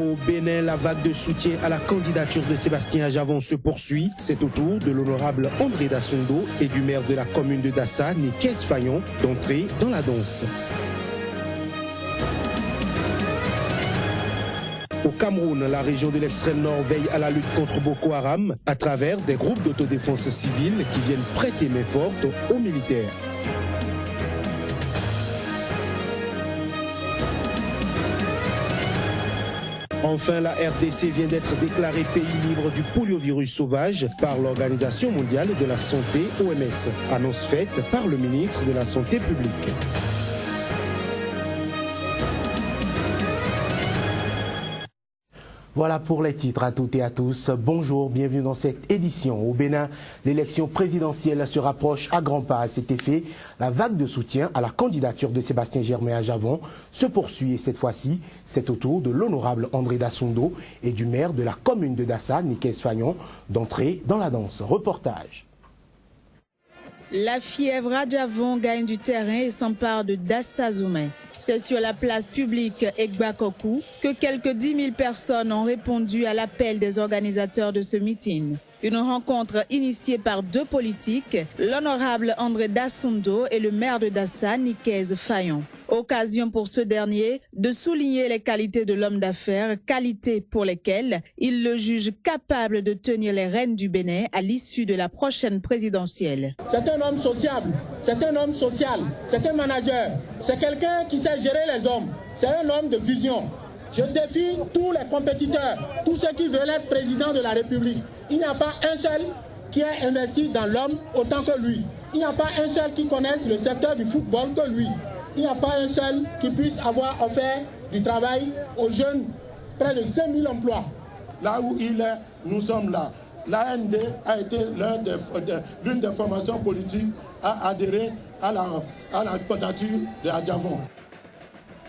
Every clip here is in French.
Au Bénin, la vague de soutien à la candidature de Sébastien Adjavon se poursuit. C'est au tour de l'honorable André Dassondo et du maire de la commune de Dassa, Nikes Fayon, d'entrer dans la danse. Au Cameroun, la région de l'extrême nord veille à la lutte contre Boko Haram à travers des groupes d'autodéfense civile qui viennent prêter main forte aux militaires. Enfin, la RDC vient d'être déclarée pays libre du poliovirus sauvage par l'Organisation mondiale de la santé, OMS. Annonce faite par le ministre de la Santé publique. Voilà pour les titres à toutes et à tous. Bonjour, bienvenue dans cette édition. Au Bénin, l'élection présidentielle se rapproche à grands pas. À cet effet, la vague de soutien à la candidature de Sébastien Germain Adjavon se poursuit et cette fois-ci, c'est au tour de l'honorable André Dassondo et du maire de la commune de Dassa, Nikes Fayon, d'entrer dans la danse. Reportage. La fièvre Adjavon gagne du terrain et s'empare de Dassa Zoumé. C'est sur la place publique Egbakoku que quelques 10 000 personnes ont répondu à l'appel des organisateurs de ce meeting. Une rencontre initiée par deux politiques, l'honorable André Dassondo et le maire de Dassa, Nikes Fayon. Occasion pour ce dernier de souligner les qualités de l'homme d'affaires, qualités pour lesquelles il le juge capable de tenir les rênes du Bénin à l'issue de la prochaine présidentielle. C'est un homme sociable, c'est un homme social, c'est un manager, c'est quelqu'un qui sait gérer les hommes, c'est un homme de vision. Je défie tous les compétiteurs, tous ceux qui veulent être président de la République. Il n'y a pas un seul qui ait investi dans l'homme autant que lui. Il n'y a pas un seul qui connaisse le secteur du football que lui. Il n'y a pas un seul qui puisse avoir offert du travail aux jeunes, près de 5 000 emplois. Là où il est, nous sommes là. L'AND a été l'une des formations politiques à adhérer à la candidature de Adjavon.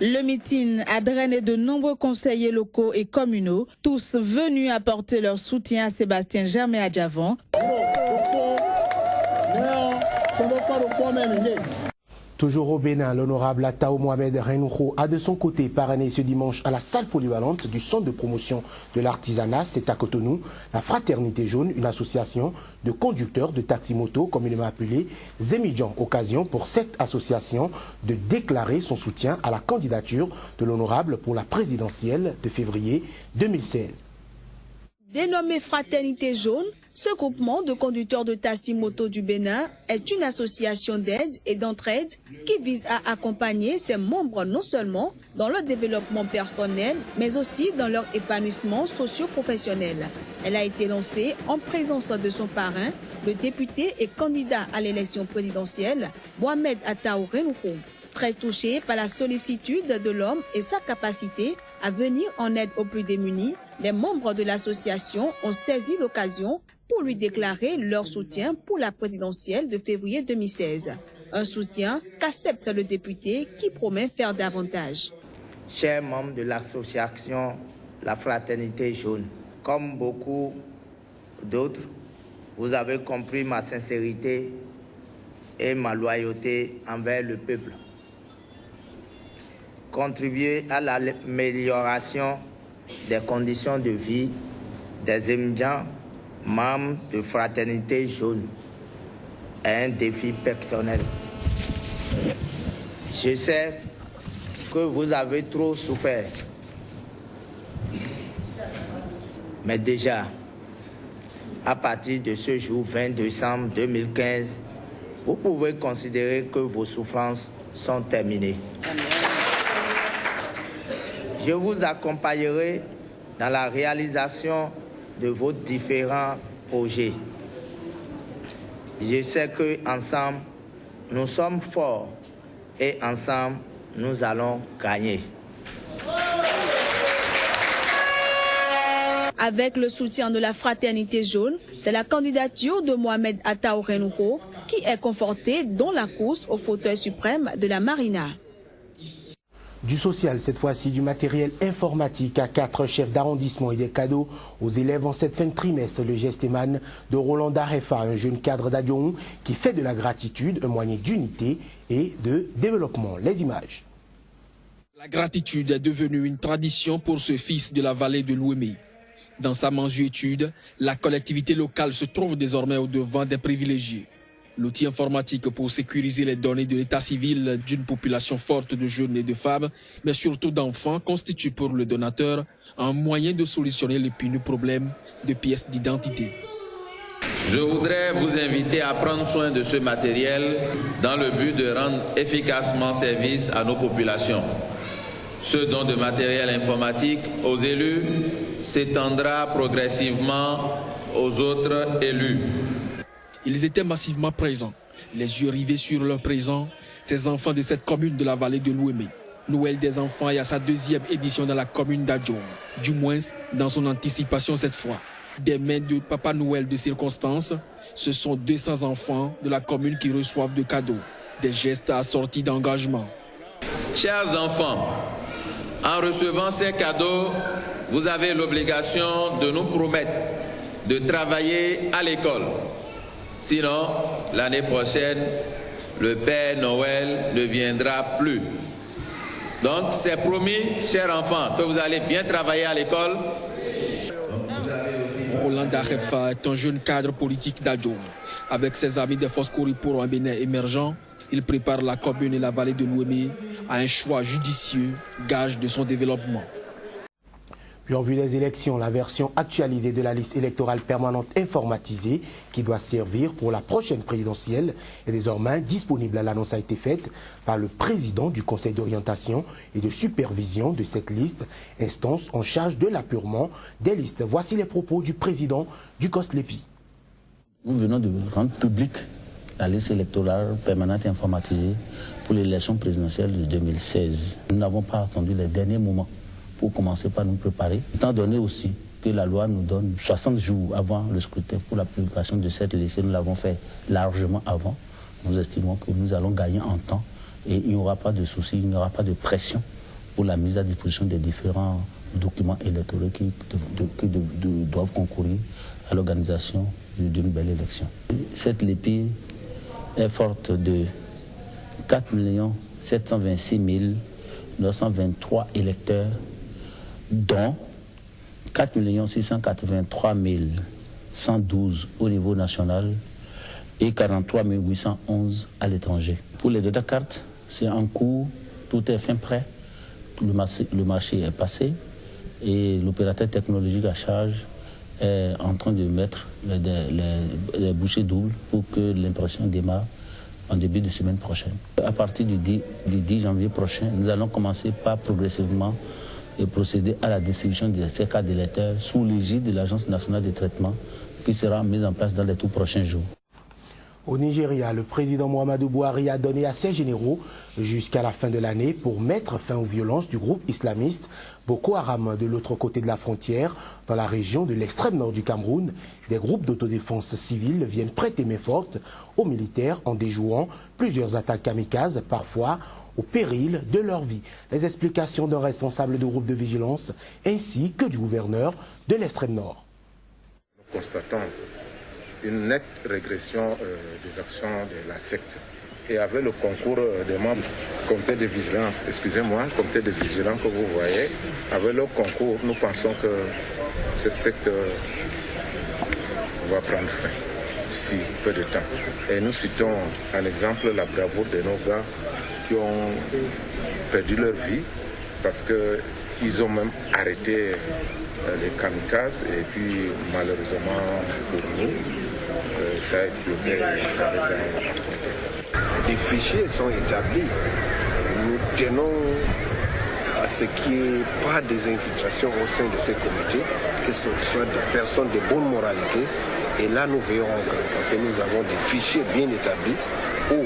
Le meeting a drainé de nombreux conseillers locaux et communaux, tous venus apporter leur soutien à Sébastien Germain Adjavon. Toujours au Bénin, l'honorable Atao Mohamed Renouho a de son côté parrainé ce dimanche à la salle polyvalente du centre de promotion de l'artisanat, c'est à Cotonou, la Fraternité Jaune, une association de conducteurs de taxi-moto, communément appelée Zemidjan. Occasion pour cette association de déclarer son soutien à la candidature de l'honorable pour la présidentielle de février 2016. Dénommé Fraternité Jaune, ce groupement de conducteurs de taxi-moto du Bénin est une association d'aide et d'entraide qui vise à accompagner ses membres non seulement dans leur développement personnel, mais aussi dans leur épanouissement socio-professionnel. Elle a été lancée en présence de son parrain, le député et candidat à l'élection présidentielle, Mohamed Atao Renouho. Très touché par la sollicitude de l'homme et sa capacité à venir en aide aux plus démunis, les membres de l'association ont saisi l'occasion pour lui déclarer leur soutien pour la présidentielle de février 2016. Un soutien qu'accepte le député qui promet faire davantage. Chers membres de l'association La Fraternité Jaune, comme beaucoup d'autres, vous avez compris ma sincérité et ma loyauté envers le peuple. Contribuer à l'amélioration des conditions de vie des Zemidjans, membres de Fraternité Jaune, est un défi personnel. Je sais que vous avez trop souffert, mais déjà, à partir de ce jour 20 décembre 2015, vous pouvez considérer que vos souffrances sont terminées. Je vous accompagnerai dans la réalisation de vos différents projets. Je sais qu'ensemble, nous sommes forts et ensemble, nous allons gagner. Avec le soutien de la Fraternité Jaune, c'est la candidature de Mohamed Atao Renouho qui est confortée dans la course au fauteuil suprême de la Marina. Du social, cette fois-ci du matériel informatique à 4 chefs d'arrondissement et des cadeaux aux élèves en cette fin de trimestre. Le geste émane de Roland Darefa, un jeune cadre d'Adjoun qui fait de la gratitude un moyen d'unité et de développement. Les images. La gratitude est devenue une tradition pour ce fils de la vallée de l'Ouémé. Dans sa mansuétude, la collectivité locale se trouve désormais au devant des privilégiés. L'outil informatique pour sécuriser les données de l'état civil d'une population forte de jeunes et de femmes, mais surtout d'enfants, constitue pour le donateur un moyen de solutionner l'épineux problème de pièces d'identité. Je voudrais vous inviter à prendre soin de ce matériel dans le but de rendre efficacement service à nos populations. Ce don de matériel informatique aux élus s'étendra progressivement aux autres élus. Ils étaient massivement présents, les yeux rivés sur leur présent, ces enfants de cette commune de la vallée de l'Ouémé. Noël des enfants est à sa 2e édition dans la commune d'Adjoum, du moins dans son anticipation cette fois. Des mains de Papa Noël de circonstance, ce sont 200 enfants de la commune qui reçoivent de cadeaux, des gestes assortis d'engagement. Chers enfants, en recevant ces cadeaux, vous avez l'obligation de nous promettre de travailler à l'école. Sinon, l'année prochaine, le Père Noël ne viendra plus. Donc, c'est promis, chers enfants, que vous allez bien travailler à l'école. Roland Darefa est un jeune cadre politique d'Adjoum. Avec ses amis des forces courues pour un Bénin émergent, il prépare la commune et la vallée de l'Ouémé à un choix judicieux, gage de son développement. Puis en vue des élections, la version actualisée de la liste électorale permanente informatisée qui doit servir pour la prochaine présidentielle est désormais disponible. L'annonce a été faite par le président du Conseil d'orientation et de supervision de cette liste, instance en charge de l'apurement des listes. Voici les propos du président du COSLEPI. Nous venons de rendre public la liste électorale permanente informatisée pour l'élection présidentielle de 2016. Nous n'avons pas attendu les derniers moments pour commencer par nous préparer, étant donné aussi que la loi nous donne 60 jours avant le scrutin pour la publication de cette liste. Nous l'avons fait largement avant. Nous estimons que nous allons gagner en temps et il n'y aura pas de souci, il n'y aura pas de pression pour la mise à disposition des différents documents électoraux qui doivent concourir à l'organisation d'une belle élection. Cette LEPI est forte de 4 726 923 électeurs, dont 4 683 112 au niveau national et 43 811 à l'étranger. Pour les data cartes, c'est en cours, tout est fin prêt, le marché est passé et l'opérateur technologique à charge est en train de mettre les bouchées doubles pour que l'impression démarre en début de semaine prochaine. À partir du 10 janvier prochain, nous allons commencer par progressivement procéder à la distribution de ces cartes d'électeurs sous l'égide de l'Agence nationale de traitement qui sera mise en place dans les tout prochains jours. Au Nigeria, le président Muhammadu Buhari a donné à ses généraux jusqu'à la fin de l'année pour mettre fin aux violences du groupe islamiste Boko Haram. De l'autre côté de la frontière, dans la région de l'extrême nord du Cameroun, des groupes d'autodéfense civile viennent prêter main forte aux militaires en déjouant plusieurs attaques kamikazes, parfois au péril de leur vie. Les explications d'un responsable de groupe de vigilance ainsi que du gouverneur de l'extrême nord. Nous constatons une nette régression des actions de la secte. Et avec le concours des membres du comité de vigilance, comité de vigilance que vous voyez, avec le concours, nous pensons que cette secte va prendre fin d'ici peu de temps. Et nous citons en exemple la bravoure de nos gars qui ont perdu leur vie parce qu'ils ont même arrêté les kamikazes et puis malheureusement pour nous, ça a explosé. Les fichiers sont établis. Nous tenons à ce qu'il n'y ait pas des infiltrations au sein de ces comités, que ce soit des personnes de bonne moralité. Et là, nous veillerons parce que nous avons des fichiers bien établis où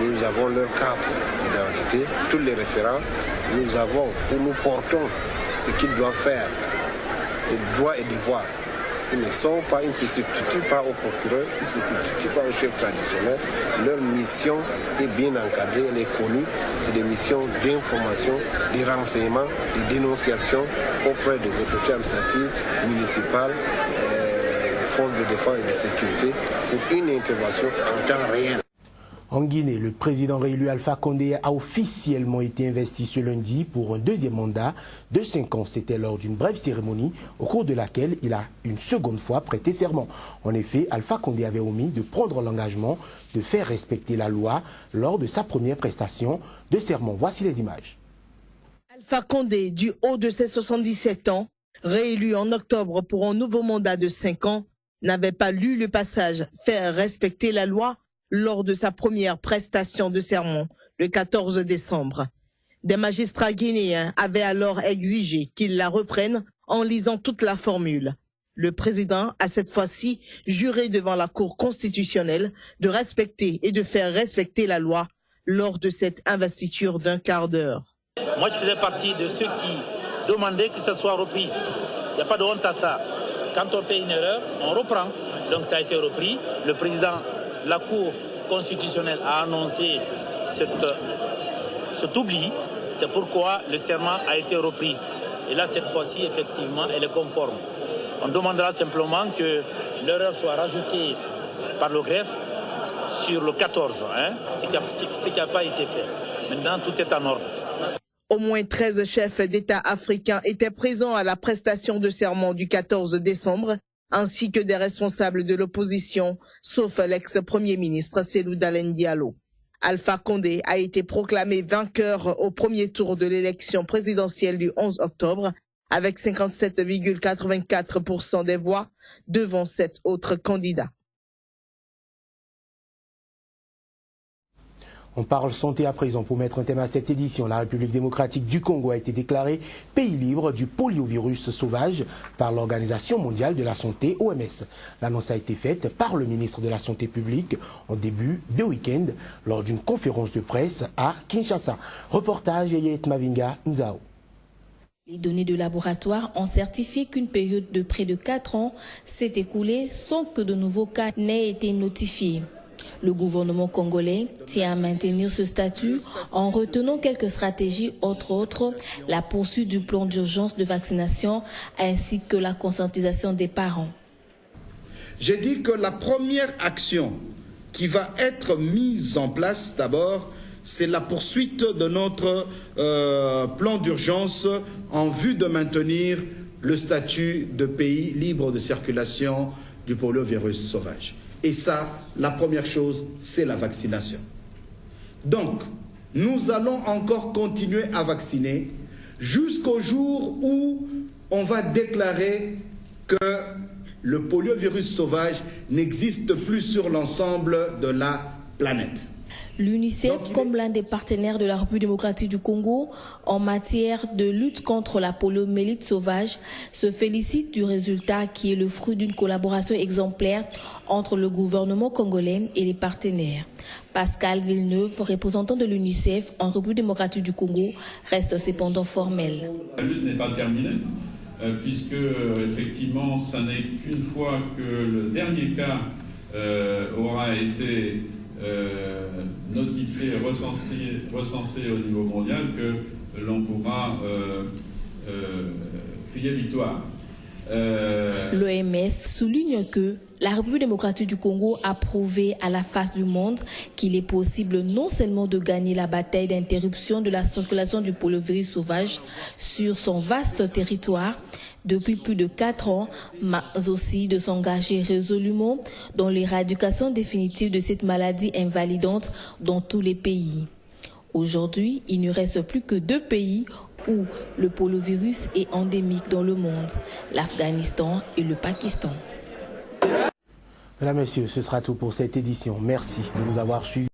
nous avons leur carte d'identité, tous les référents. Nous avons, où nous portons ce qu'ils doivent faire, les droits et devoirs. Ils ne se substituent pas au procureur, ils ne se substituent pas au chef traditionnel. Leur mission est bien encadrée, elle est connue. C'est des missions d'information, de renseignement, de dénonciation auprès des autorités administratives, municipales, forces de défense et de sécurité pour une intervention en temps réel. En Guinée, le président réélu Alpha Condé a officiellement été investi ce lundi pour un deuxième mandat de 5 ans. C'était lors d'une brève cérémonie au cours de laquelle il a une seconde fois prêté serment. En effet, Alpha Condé avait omis de prendre l'engagement de faire respecter la loi lors de sa première prestation de serment. Voici les images. Alpha Condé, du haut de ses 77 ans, réélu en octobre pour un nouveau mandat de 5 ans, n'avait pas lu le passage « Faire respecter la loi » lors de sa première prestation de serment le 14 décembre. Des magistrats guinéens avaient alors exigé qu'il la reprenne en lisant toute la formule. Le président a cette fois-ci juré devant la Cour constitutionnelle de respecter et de faire respecter la loi lors de cette investiture d'un quart d'heure. Moi, je faisais partie de ceux qui demandaient que ce soit repris. Il n'y a pas de honte à ça. Quand on fait une erreur, on reprend. Donc ça a été repris. Le président, la Cour constitutionnelle a annoncé cet oubli. C'est pourquoi le serment a été repris. Et là, cette fois-ci, effectivement, elle est conforme. On demandera simplement que l'erreur soit rajoutée par le greffe sur le 14, ce qui n'a pas été fait. Maintenant, tout est en ordre. Au moins 13 chefs d'État africains étaient présents à la prestation de serment du 14 décembre, ainsi que des responsables de l'opposition, sauf l'ex-premier ministre Cellou Dalein Diallo. Alpha Condé a été proclamé vainqueur au premier tour de l'élection présidentielle du 11 octobre, avec 57,84% des voix devant 7 autres candidats. On parle santé à présent. Pour mettre un thème à cette édition, la République démocratique du Congo a été déclarée pays libre du poliovirus sauvage par l'Organisation mondiale de la santé, OMS. L'annonce a été faite par le ministre de la Santé publique en début de week-end lors d'une conférence de presse à Kinshasa. Reportage Yeyet Mavinga Nzao. Les données de laboratoire ont certifié qu'une période de près de 4 ans s'est écoulée sans que de nouveaux cas n'aient été notifiés. Le gouvernement congolais tient à maintenir ce statut en retenant quelques stratégies, entre autres la poursuite du plan d'urgence de vaccination ainsi que la conscientisation des parents. J'ai dit que la première action qui va être mise en place d'abord, c'est la poursuite de notre plan d'urgence en vue de maintenir le statut de pays libre de circulation du poliovirus sauvage. Et ça, la première chose, c'est la vaccination. Donc, nous allons encore continuer à vacciner jusqu'au jour où on va déclarer que le poliovirus sauvage n'existe plus sur l'ensemble de la planète. L'UNICEF, comme l'un des partenaires de la République démocratique du Congo en matière de lutte contre la poliomyélite sauvage, se félicite du résultat qui est le fruit d'une collaboration exemplaire entre le gouvernement congolais et les partenaires. Pascal Villeneuve, représentant de l'UNICEF en République démocratique du Congo, reste cependant formel. La lutte n'est pas terminée, puisque effectivement, ça n'est qu'une fois que le dernier cas aura été notifié, recensé au niveau mondial, que l'on pourra crier victoire. L'OMS souligne que la République démocratique du Congo a prouvé à la face du monde qu'il est possible non seulement de gagner la bataille d'interruption de la circulation du poliovirus sauvage sur son vaste territoire depuis plus de 4 ans, mais aussi de s'engager résolument dans l'éradication définitive de cette maladie invalidante dans tous les pays. Aujourd'hui, il ne reste plus que 2 pays où le poliovirus est endémique dans le monde, l'Afghanistan et le Pakistan. Mesdames, Messieurs, ce sera tout pour cette édition. Merci de nous avoir suivis.